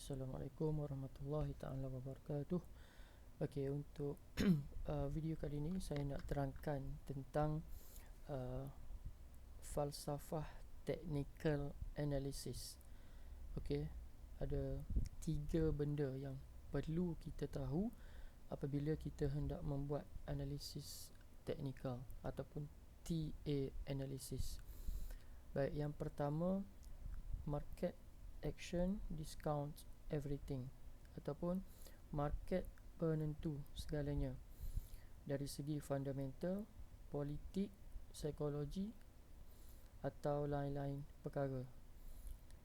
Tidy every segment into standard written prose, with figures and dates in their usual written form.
Assalamualaikum warahmatullahi taala wabarakatuh. Okey, untuk video kali ini saya nak terangkan tentang uh, falsafah technical analysis. Okey, ada 3 benda yang perlu kita tahu apabila kita hendak membuat analisis teknikal ataupun TA analysis. Baik, yang pertama, market action discount everything ataupun market penentu segalanya dari segi fundamental, politik, psikologi atau lain-lain perkara.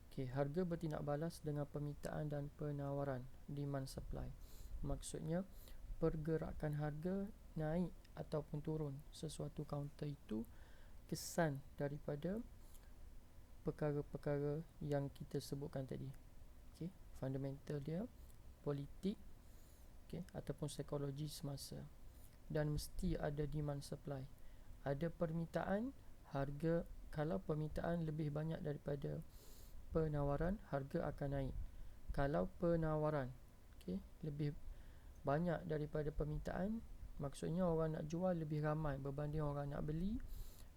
Okay, harga bertindak balas dengan permintaan dan penawaran, demand supply. Maksudnya pergerakan harga naik ataupun turun sesuatu kaunter itu kesan daripada perkara-perkara yang kita sebutkan tadi. Okay, fundamental dia, politik, okay, ataupun psikologi semasa. Dan mesti ada demand supply. Ada permintaan, harga, kalau permintaan lebih banyak daripada penawaran, harga akan naik. Kalau penawaran, okay, lebih banyak daripada permintaan, maksudnya orang nak jual lebih ramai berbanding orang nak beli,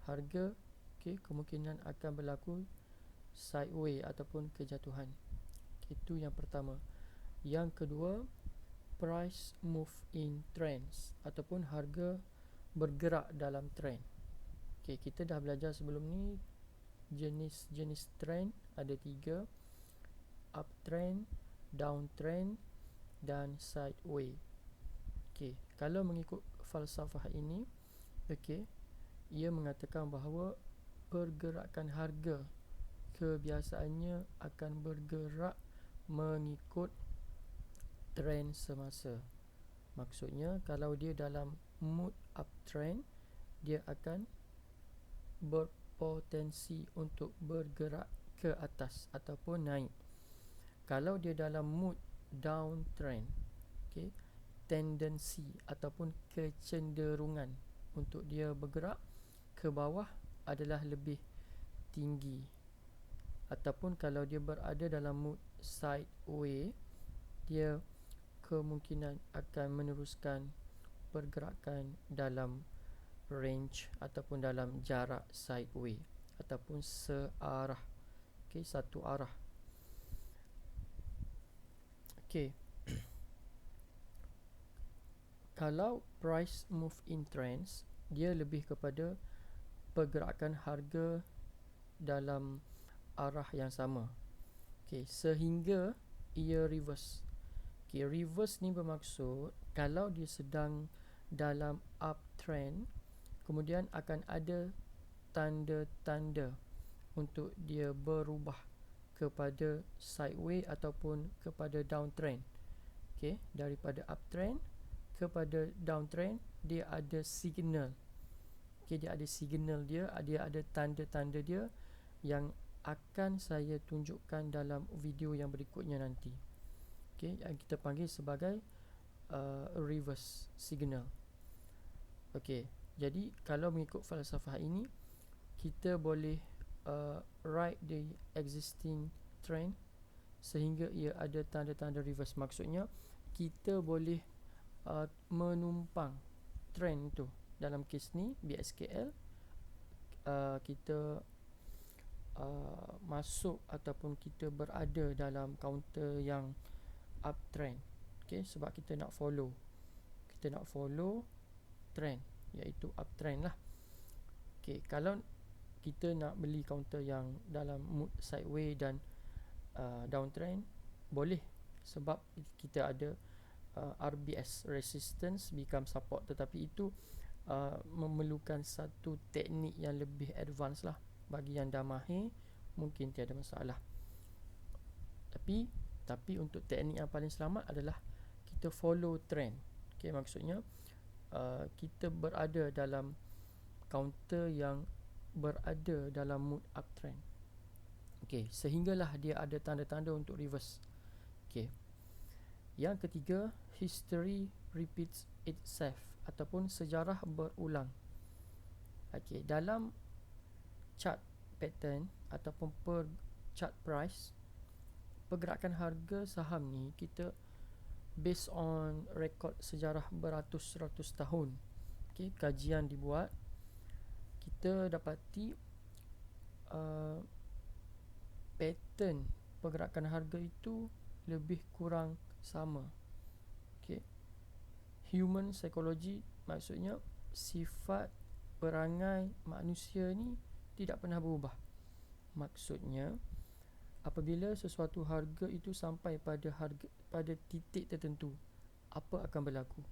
harga, okay, kemungkinan akan berlaku sideway ataupun kejatuhan. Itu yang pertama. Yang kedua, price move in trends ataupun harga bergerak dalam trend. Okay, kita dah belajar sebelum ni jenis-jenis trend ada 3: uptrend, downtrend dan sideway. Okay, kalau mengikut falsafah ini, okay, ia mengatakan bahawa pergerakan harga kebiasaannya akan bergerak mengikut trend semasa. Maksudnya kalau dia dalam mood uptrend, dia akan berpotensi untuk bergerak ke atas ataupun naik. Kalau dia dalam mood downtrend, okay, tendensi ataupun kecenderungan untuk dia bergerak ke bawah adalah lebih tinggi. Ataupun kalau dia berada dalam mood sideway, dia kemungkinan akan meneruskan pergerakan dalam range ataupun dalam jarak sideway ataupun searah, okay, satu arah. Okay, kalau price move in trends, dia lebih kepada pergerakan harga dalam arah yang sama. Okay, sehingga ia reverse. Okay, reverse ni bermaksud kalau dia sedang dalam uptrend, kemudian akan ada tanda-tanda untuk dia berubah kepada sideway ataupun kepada downtrend. Okay, daripada uptrend kepada downtrend, dia ada signal. Okay, dia ada signal dia ada tanda-tanda dia yang akan saya tunjukkan dalam video yang berikutnya nanti. Okay, yang kita panggil sebagai reverse signal. Okay, jadi kalau mengikut falsafah ini, kita boleh write the existing trend sehingga ia ada tanda-tanda reverse. Maksudnya kita boleh menumpang trend tu. Dalam kes ni BSKL, kita masuk ataupun kita berada dalam kaunter yang uptrend. Okay, sebab kita nak follow trend, iaitu uptrend lah. Okay, kalau kita nak beli kaunter yang dalam mood sideway dan downtrend, boleh, sebab kita ada RBS, resistance become support. Tetapi itu memerlukan satu teknik yang lebih advance lah. Bagi yang dah mahir, mungkin tiada masalah. Tapi untuk teknik yang paling selamat adalah kita follow trend. Okay, maksudnya kita berada dalam kaunter yang berada dalam mood uptrend. Okay, sehinggalah dia ada tanda-tanda untuk reverse. Okay, yang ketiga, history repeats itself ataupun sejarah berulang. Okay, dalam chart pattern ataupun per chart price, pergerakan harga saham ni kita based on rekod sejarah beratus-ratus tahun. Okay, kajian dibuat, kita dapati pattern pergerakan harga itu lebih kurang sama. Okay, human psychology maksudnya sifat perangai manusia ni tidak pernah berubah. Maksudnya apabila sesuatu harga itu sampai pada titik tertentu, apa akan berlaku?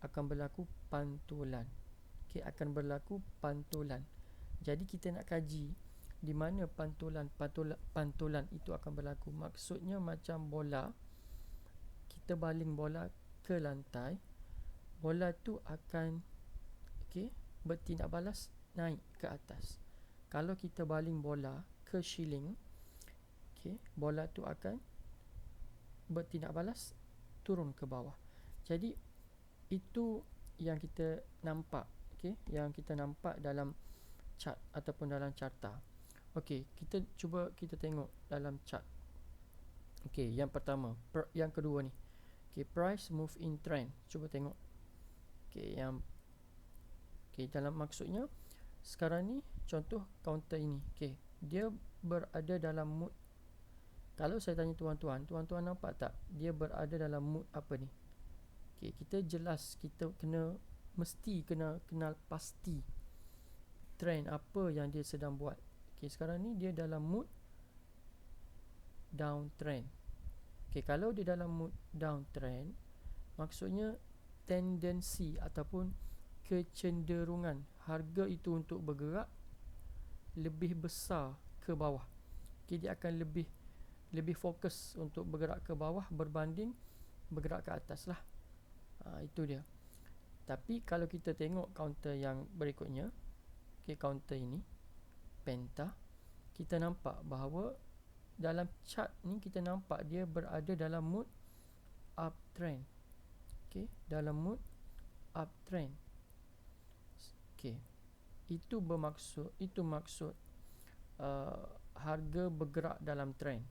Akan berlaku pantulan. Okay, akan berlaku pantulan. Jadi kita nak kaji di mana pantulan itu akan berlaku. Maksudnya macam bola, kita baling bola ke lantai, bola tu akan bertindak balas naik ke atas. Kalau kita baling bola ke shilling, bola tu akan bertindak balas turun ke bawah. Jadi itu yang kita nampak, yang kita nampak dalam chart ataupun dalam carta. Kita cuba kita tengok dalam chart. Yang pertama, yang kedua ni. Price move in trend. Cuba tengok. Dalam maksudnya sekarang ni contoh counter ini. Dia berada dalam mood. Kalau saya tanya tuan-tuan nampak tak dia berada dalam mood apa ni? Kita jelas, kita mesti kena kenal pasti trend apa yang dia sedang buat. Sekarang ni dia dalam mood downtrend. Kalau dia dalam mood downtrend, maksudnya tendensi ataupun kecenderungan harga itu untuk bergerak lebih besar ke bawah. Dia akan lebih fokus untuk bergerak ke bawah berbanding bergerak ke atas lah. Itu dia. Tapi kalau kita tengok counter yang berikutnya, counter ini Penta, kita nampak bahawa dalam chart ni kita nampak dia berada dalam mood uptrend. Dalam mood uptrend. Itu maksud harga bergerak dalam trend.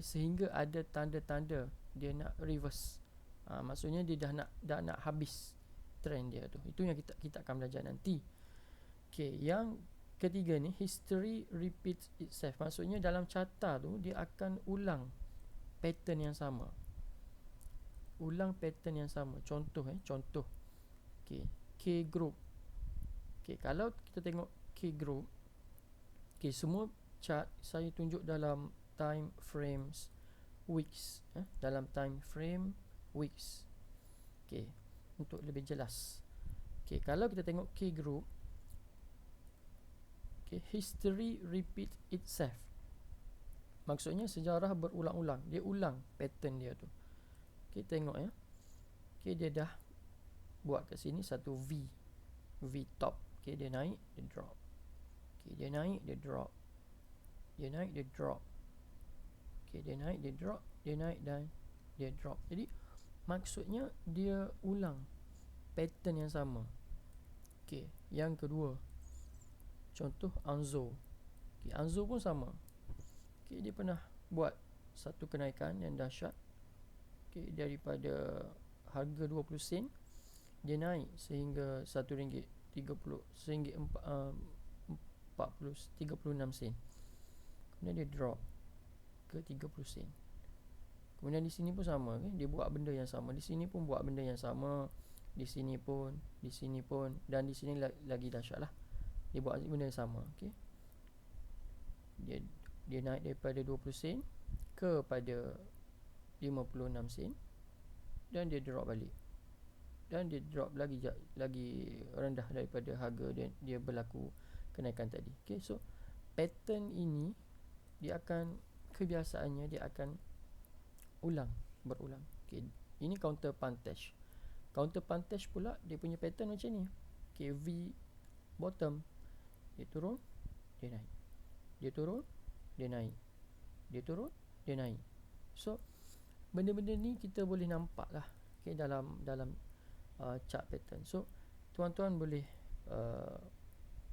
Sehingga ada tanda-tanda dia nak reverse. Maksudnya dia dah nak habis trend dia tu. Itu yang kita akan belajar nanti. Yang ketiga ni, history repeats itself. Maksudnya dalam carta tu dia akan ulang pattern yang sama. Contoh K group. Kalau kita tengok K group, semua chart saya tunjuk dalam time frames weeks, dalam time frame weeks. Untuk lebih jelas. Kalau kita tengok K group, history repeat itself. Maksudnya sejarah berulang-ulang. Dia ulang pattern dia tu. Tengok ya. Dia dah buat kat sini satu V top. Dia naik, dia drop. Dia naik, dia drop. Dia naik, dia drop. Dia naik, dia drop. Dia naik dan dia drop. Jadi maksudnya dia ulang pattern yang sama. Yang kedua, contoh Anzo. Anzo pun sama. Dia pernah buat satu kenaikan yang dahsyat. Daripada harga 20 sen, dia naik sehingga RM1.30, RM36 sen. Kemudian dia drop ke 30 sen. Kemudian di sini pun sama, dia buat benda yang sama. Di sini pun buat benda yang sama. Di sini pun dan di sini lagi dahsyat lah. Dia buat benda yang sama. Dia naik daripada 20 sen kepada 56 sen dan dia drop balik. Dan dia drop lagi rendah daripada harga dia berlaku kenaikan tadi. So pattern ini dia akan, kebiasaannya dia akan berulang. Ini counter Pantesh. Counter Pantesh pula dia punya pattern macam ni. V bottom. Dia turun, dia naik. Dia turun, dia naik. Dia turun, dia naik. So benda-benda ni kita boleh nampak lah dalam chart pattern. So tuan-tuan boleh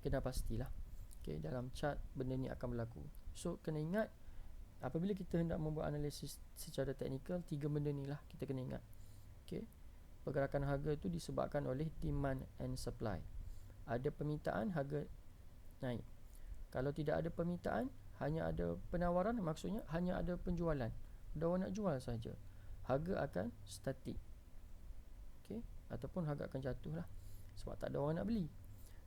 kena pastilah dalam chart benda ni akan berlaku. So kena ingat apabila kita hendak membuat analisis secara teknikal, 3 benda ni lah kita kena ingat. Okay. Pergerakan harga tu disebabkan oleh demand and supply. Ada permintaan, harga naik. Kalau tidak ada permintaan, hanya ada penawaran, maksudnya hanya ada penjualan. Ada orang nak jual saja, harga akan statik. Okay. Ataupun harga akan jatuh lah, sebab tak ada orang nak beli.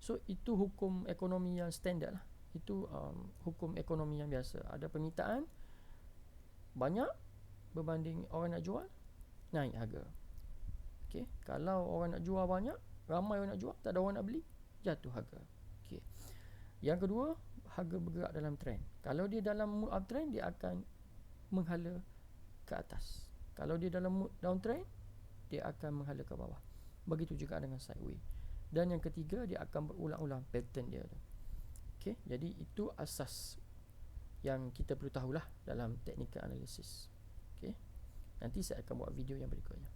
So itu hukum ekonomi yang standard lah. Itu hukum ekonomi yang biasa. Ada permintaan banyak berbanding orang nak jual, naik harga. Okay. Kalau orang nak jual banyak, ramai orang nak jual, tak ada orang nak beli, jatuh harga. Okay. Yang kedua, harga bergerak dalam trend. Kalau dia dalam mood uptrend, dia akan menghala ke atas. Kalau dia dalam mood downtrend, dia akan menghala ke bawah. Begitu juga dengan sideway. Dan yang ketiga, dia akan berulang-ulang pattern dia tu. Okay. Jadi itu asas yang kita perlu tahulah dalam technical analysis. Okay. Nanti saya akan buat video yang berikutnya.